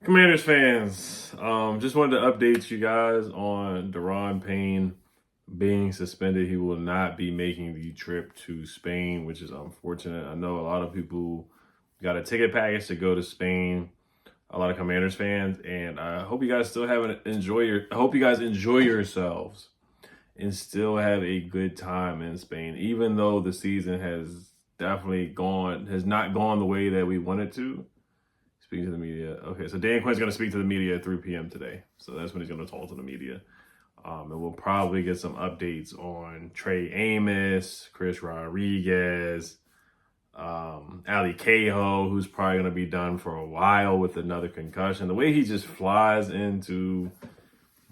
Commanders fans, just wanted to update you guys on Daron Payne being suspended. He will not be making the trip to Spain, which is unfortunate. I know a lot of people got a ticket package to go to Spain, a lot of Commanders fans, and I hope you guys still I hope you guys enjoy yourselves and still have a good time in Spain, even though the season has not gone the way that we wanted to. Speaking to the media. Okay, so Dan Quinn's going to speak to the media at 3 p.m. today. So that's when he's going to talk to the media. And we'll probably get some updates on Trey Amos, Chris Rodriguez, Ali Cahoe, who's probably going to be done for a while with another concussion. The way he just flies into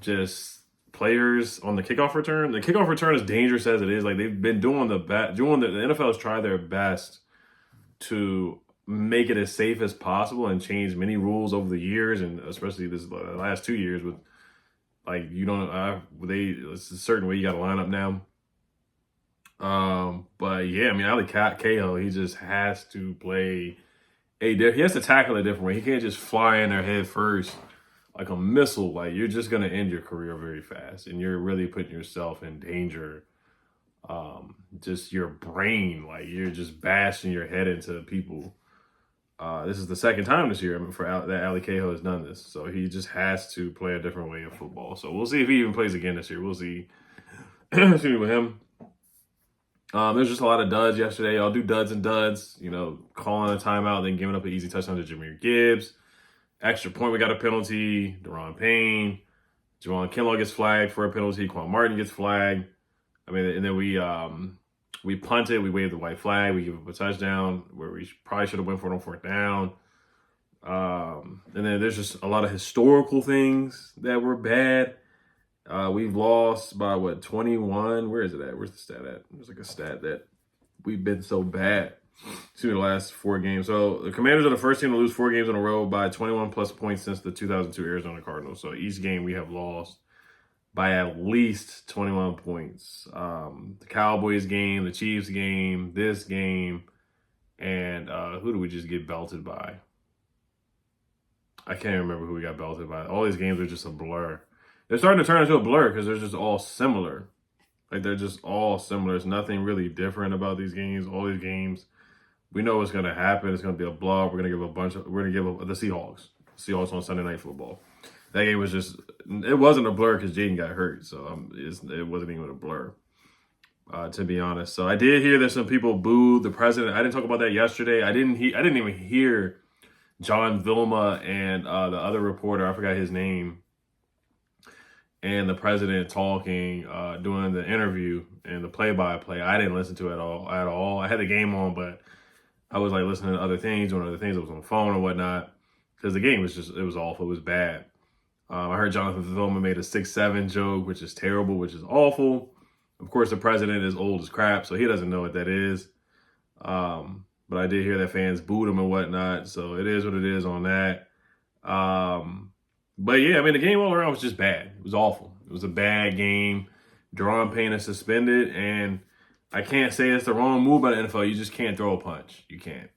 just players on the kickoff return. The kickoff return, as dangerous as it is, like they've been doing the NFL has tried their best to make it as safe as possible and change many rules over the years, and especially the last 2 years with like it's a certain way you got to line up now. But yeah, I mean, Ali Cahoe, he just has to play he has to tackle a different way. He can't just fly in their head first like a missile. Like, you're just gonna end your career very fast, and you're really putting yourself in danger. Just your brain, like you're just bashing your head into people. This is the second time this year that Ali Cahoe has done this. So he just has to play a different way of football. So we'll see if he even plays again this year. We'll see. Excuse me, with him. There's just a lot of duds yesterday. I'll do duds and duds. Calling a timeout, then giving up an easy touchdown to Jahmyr Gibbs. Extra point, we got a penalty. Daron Payne. Javon Kinlaw gets flagged for a penalty. Quan Martin gets flagged. And then we punted, we waved the white flag, we give up a touchdown where we probably should have went for it on fourth down. And then there's just a lot of historical things that were bad. We've lost by 21? Where is it at? Where's the stat at? There's like a stat that we've been so bad the last 4 games. So the Commanders are the first team to lose 4 games in a row by 21 plus points since the 2002 Arizona Cardinals. So each game we have lost by at least 21 points. The Cowboys game, the Chiefs game, this game, and who do we just get belted by? I can't remember who we got belted by. All these games are just a blur. They're starting to turn into a blur because they're just all similar. Like, they're just all similar. There's nothing really different about these games. All these games, we know what's going to happen. It's going to be a blowout. We're going to give the Seahawks. Seahawks on Sunday Night Football. That game was it wasn't a blur because Jaden got hurt. So it wasn't even a blur, to be honest. So I did hear that some people booed the president. I didn't talk about that yesterday. I didn't even hear John Vilma and the other reporter, I forgot his name, and the president talking, doing the interview and the play-by-play. I didn't listen to it at all. I had the game on, but I was like listening to other things, doing other things. I was on the phone and whatnot because the game was it was awful. It was bad. I heard Jonathan Vilma made a 6'7" joke, which is terrible, which is awful. Of course, the president is old as crap, so he doesn't know what that is. But I did hear that fans booed him and whatnot, so it is what it is on that. But yeah, the game all around was just bad. It was awful. It was a bad game. Daron Payne is suspended, and I can't say it's the wrong move by the NFL. You just can't throw a punch. You can't.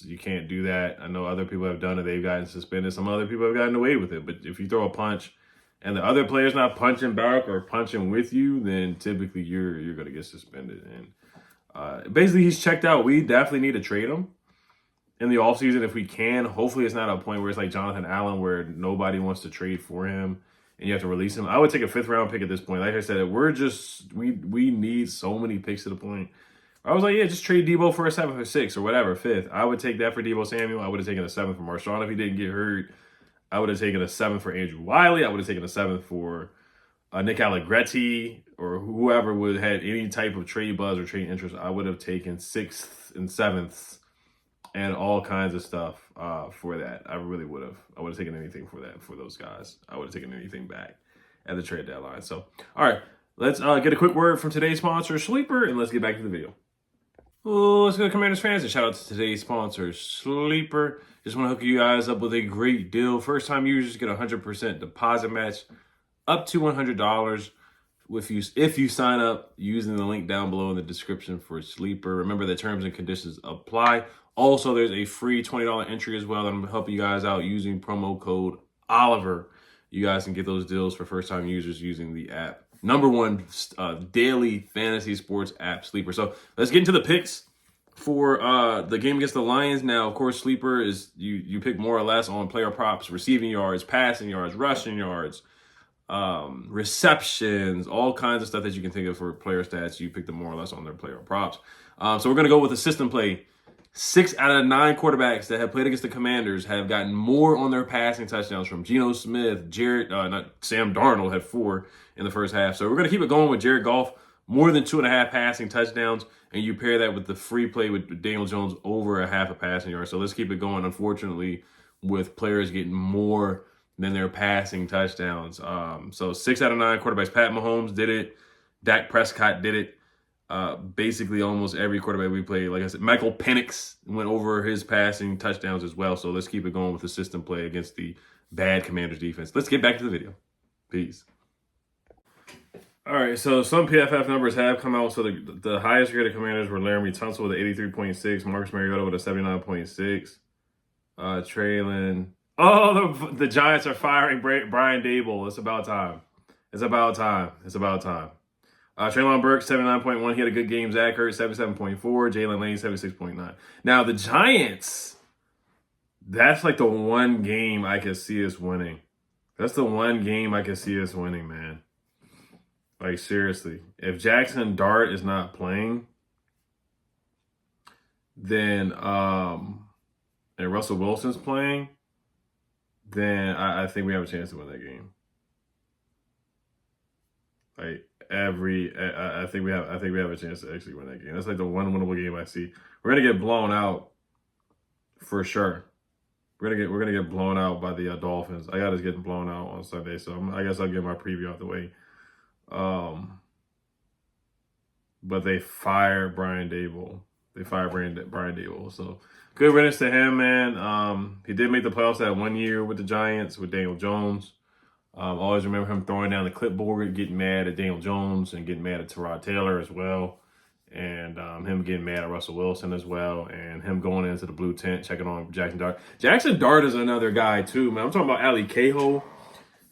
You can't do that. I know other people have done it. They've gotten suspended. Some other people have gotten away with it. But if you throw a punch and the other player's not punching back or punching with you, then typically you're going to get suspended. And basically, he's checked out. We definitely need to trade him in the offseason if we can. Hopefully, it's not a point where it's like Jonathan Allen where nobody wants to trade for him and you have to release him. I would take a 5th-round pick at this point. Like I said, we need so many picks to the point. I was like, yeah, just trade Daboll for a 7th or 6th or whatever, 5th. I would take that for Deebo Samuel. I would have taken a 7th for Marshawn if he didn't get hurt. I would have taken a 7th for Andrew Wiley. I would have taken a 7th for Nick Allegretti or whoever would had any type of trade buzz or trade interest. I would have taken 6th and 7th and all kinds of stuff for that. I really would have. I would have taken anything for that, for those guys. I would have taken anything back at the trade deadline. So, all right, let's get a quick word from today's sponsor, Sleeper, and let's get back to the video. Let's go to Commanders fans and shout out to today's sponsor, Sleeper. Just want to hook you guys up with a great deal. First time users get a 100% deposit match up to $100 if you sign up using the link down below in the description for Sleeper. Remember that terms and conditions apply. Also, there's a free $20 entry as well that I'm going to help you guys out using promo code Oliver. You guys can get those deals for first-time users using the app. Number one daily fantasy sports app, Sleeper. So let's get into the picks for the game against the Lions. Now, of course, Sleeper is you pick more or less on player props, receiving yards, passing yards, rushing yards, receptions, all kinds of stuff that you can think of for player stats. You pick them more or less on their player props. So we're going to go with a system play. 6 out of 9 quarterbacks that have played against the Commanders have gotten more on their passing touchdowns from Geno Smith, Sam Darnold had 4 in the first half. So we're going to keep it going with Jared Goff, more than 2.5 passing touchdowns, and you pair that with the free play with Daniel Jones over a half a passing yard. So let's keep it going, unfortunately, with players getting more than their passing touchdowns. So 6 out of 9 quarterbacks. Pat Mahomes did it. Dak Prescott did it. Basically almost every quarterback we played. Like I said, Michael Penix went over his passing touchdowns as well. So let's keep it going with the system play against the bad Commanders defense. Let's get back to the video. Peace. All right, so some PFF numbers have come out. So the highest graded Commanders were Laramie Tunsil with an 83.6, Marcus Mariota with a 79.6, Traylon. Oh, the Giants are firing Brian Daboll. It's about time. It's about time. It's about time. Treylon Burks, 79.1. He had a good game. Zach Ertz, 77.4. Jalen Lane, 76.9. Now, the Giants, that's like the one game I can see us winning. That's the one game I can see us winning, man. Like, seriously. If Jackson Dart is not playing, then, and Russell Wilson's playing, then I think we have a chance to win that game. Like, I think we have a chance to actually win that game. That's like the one winnable game I see. We're gonna get blown out for sure. We're gonna get blown out by the Dolphins. I got us getting blown out on Sunday, so I guess I'll get my preview out the way. But they fired Brian Daboll. Brian Daboll. So good riddance to him, man. He did make the playoffs that 1 year with the Giants with Daniel Jones. Always remember him throwing down the clipboard, getting mad at Daniel Jones and getting mad at Tyrod Taylor as well. And him getting mad at Russell Wilson as well. And him going into the blue tent, checking on Jackson Dart. Jackson Dart is another guy too, man. I'm talking about Ali Cahill.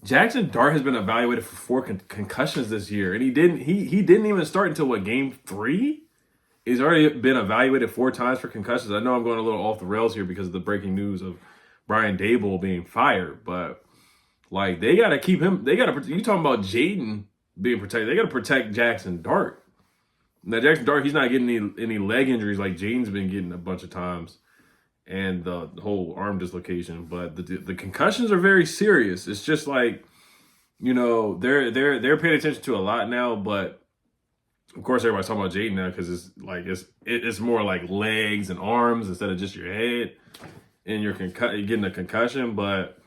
Jackson Dart has been evaluated for 4 concussions this year. And he didn't even start until, game 3? He's already been evaluated 4 times for concussions. I know I'm going a little off the rails here because of the breaking news of Brian Daboll being fired, but like, they got to keep him. You talking about Jaden being protected. They got to protect Jackson Dart. Now, Jackson Dart, he's not getting any leg injuries like Jaden's been getting a bunch of times, and the whole arm dislocation. But the concussions are very serious. It's just like, they're paying attention to a lot now. But of course, everybody's talking about Jaden now because it's more like legs and arms instead of just your head, and you're getting a concussion. But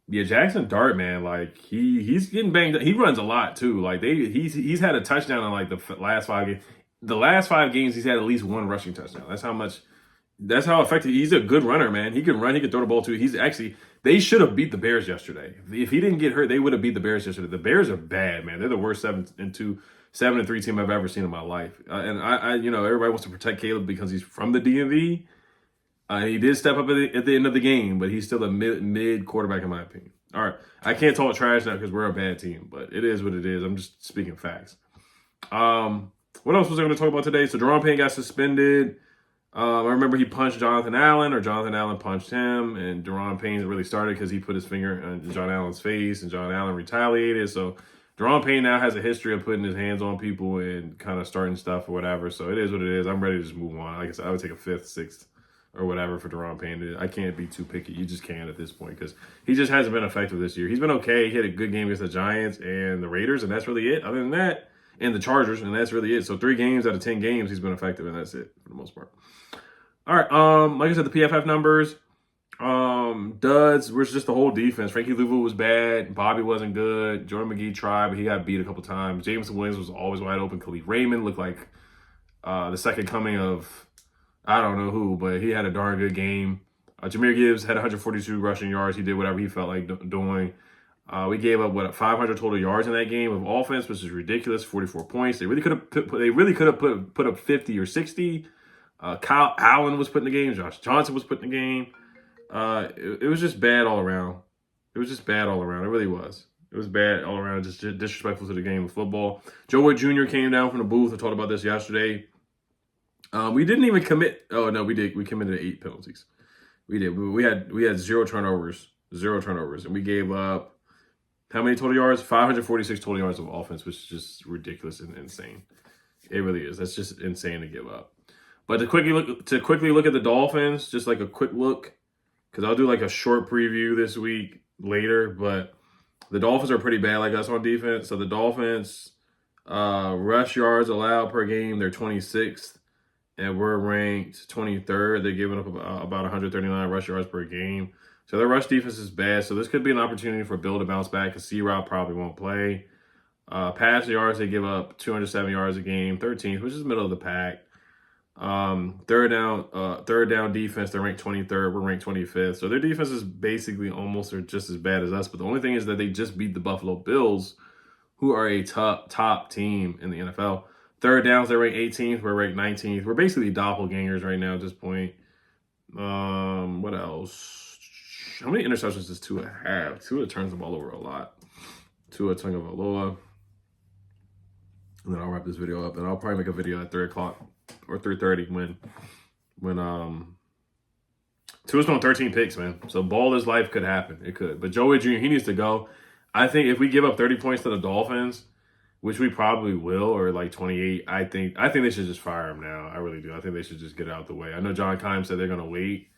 yeah, Jackson Dart, man, like he's getting banged up. He runs a lot too. Like he's had a touchdown in like the last 5 games. The last 5 games, he's had at least 1 rushing touchdown. That's how effective. He's a good runner, man. He can run. He can throw the ball too. They should have beat the Bears yesterday. If he didn't get hurt, they would have beat the Bears yesterday. The Bears are bad, man. They're the worst 7-3 team I've ever seen in my life. And I everybody wants to protect Caleb because he's from the DMV. He did step up at the end of the game, but he's still a mid quarterback in my opinion. All right, I can't talk trash now because we're a bad team, but it is what it is. I'm just speaking facts. What else was I going to talk about today? So Daron Payne got suspended. I remember he punched Jonathan Allen, or Jonathan Allen punched him, and Daron Payne really started because he put his finger on John Allen's face, and John Allen retaliated. So Daron Payne now has a history of putting his hands on people and kind of starting stuff or whatever. So it is what it is. I'm ready to just move on. Like I said, I would take a 5th, 6th, or whatever for Daron Payne. I can't be too picky. You just can't at this point because he just hasn't been effective this year. He's been okay. He had a good game against the Giants and the Raiders, and that's really it. Other than that, and the Chargers, and that's really it. So 3 games out of 10 games, he's been effective, and that's it for the most part. All right, like I said, the PFF numbers, duds, was just the whole defense. Frankie Louvu was bad. Bobby wasn't good. Jordan McGee tried, but he got beat a couple times. Jameson Williams was always wide open. Khalid Raymond looked like the second coming of I don't know who, but he had a darn good game. Jahmyr Gibbs had 142 rushing yards. He did whatever he felt like doing. We gave up 500 total yards in that game of offense, which is ridiculous. 44 points. They really could have put up 50 or 60. Kyle Allen was put in the game. Josh Johnson was put in the game. It was just bad all around. It was just bad all around. It really was. It was bad all around. Just disrespectful to the game of football. Joe Wood Jr. came down from the booth. I talked about this yesterday. We didn't even commit. Oh no, we did. We committed 8 penalties. We did. We had 0 turnovers. 0 turnovers, and we gave up how many total yards? 546 total yards of offense, which is just ridiculous and insane. It really is. That's just insane to give up. But to quickly look at the Dolphins, just like a quick look, because I'll do like a short preview this week later. But the Dolphins are pretty bad like us on defense. So the Dolphins rush yards allowed per game, they're 26th, and we're ranked 23rd. They're giving up about 139 rush yards per game. So their rush defense is bad. So this could be an opportunity for Bill to bounce back, because C-Rob probably won't play. Pass yards, they give up 207 yards a game, 13th, which is middle of the pack. Third down defense, they're ranked 23rd. We're ranked 25th. So their defense is basically almost or just as bad as us. But the only thing is that they just beat the Buffalo Bills, who are a top team in the NFL. Third downs, they're ranked 18th. We're ranked 19th. We're basically doppelgangers right now at this point. What else? How many interceptions does Tua have? Tua turns the ball over a lot. Tua Tagovailoa. And then I'll wrap this video up. And I'll probably make a video at 3 o'clock or 3:30 when Tua's throwing 13 picks, man. So ball his life could happen. It could. But Joey Jr., he needs to go. I think if we give up 30 points to the Dolphins, which we probably will, or like 28, I think they should just fire him now. I really do. I think they should just get it out the way. I know John Keim said they're going to wait,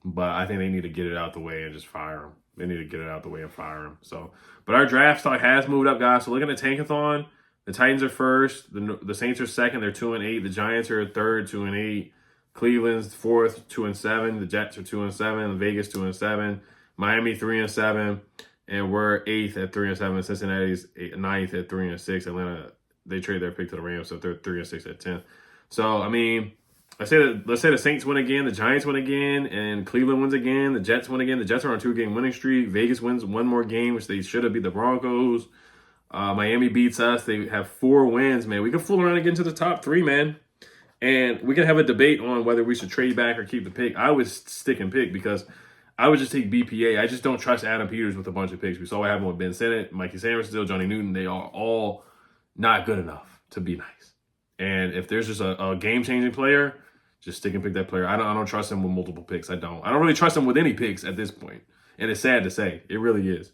but I think they need to get it out the way and just fire him. They need to get it out the way and fire him. So, but our draft stock has moved up, guys. So looking at Tankathon, the Titans are first. The Saints are second. They're 2-8. The Giants are third, 2-8. Cleveland's fourth, 2-7. The Jets are 2-7. Vegas 2-7. Miami 3-7. And we're 8th at 3-7. Cincinnati's 9th at 3-6. Atlanta, they trade their pick to the Rams, so they're 3-6 at 10th. So I mean, let's say the Saints win again, the Giants win again, and Cleveland wins again. The Jets win again. The Jets are on a 2-game winning streak. Vegas wins one more game, which they should have beat the Broncos. Miami beats us. They have 4 wins, man. We can fool around and get into the top 3, man. And we can have a debate on whether we should trade back or keep the pick. I would stick and pick because I would just take BPA. I just don't trust Adam Peters with a bunch of picks. We saw what happened with Ben Sinnott, Mikey Sanders, Johnny Newton. They are all not good enough to be nice. And if there's just a game-changing player, just stick and pick that player. I don't trust him with multiple picks. I don't really trust him with any picks at this point. And it's sad to say. It really is.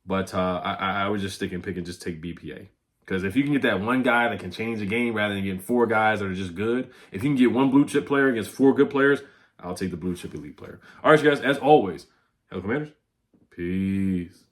But I would just stick and pick and just take BPA. Because if you can get that one guy that can change the game rather than getting 4 guys that are just good, if you can get one blue chip player against 4 good players, I'll take the blue chip elite player. All right, you guys, as always, hello, Commanders. Peace.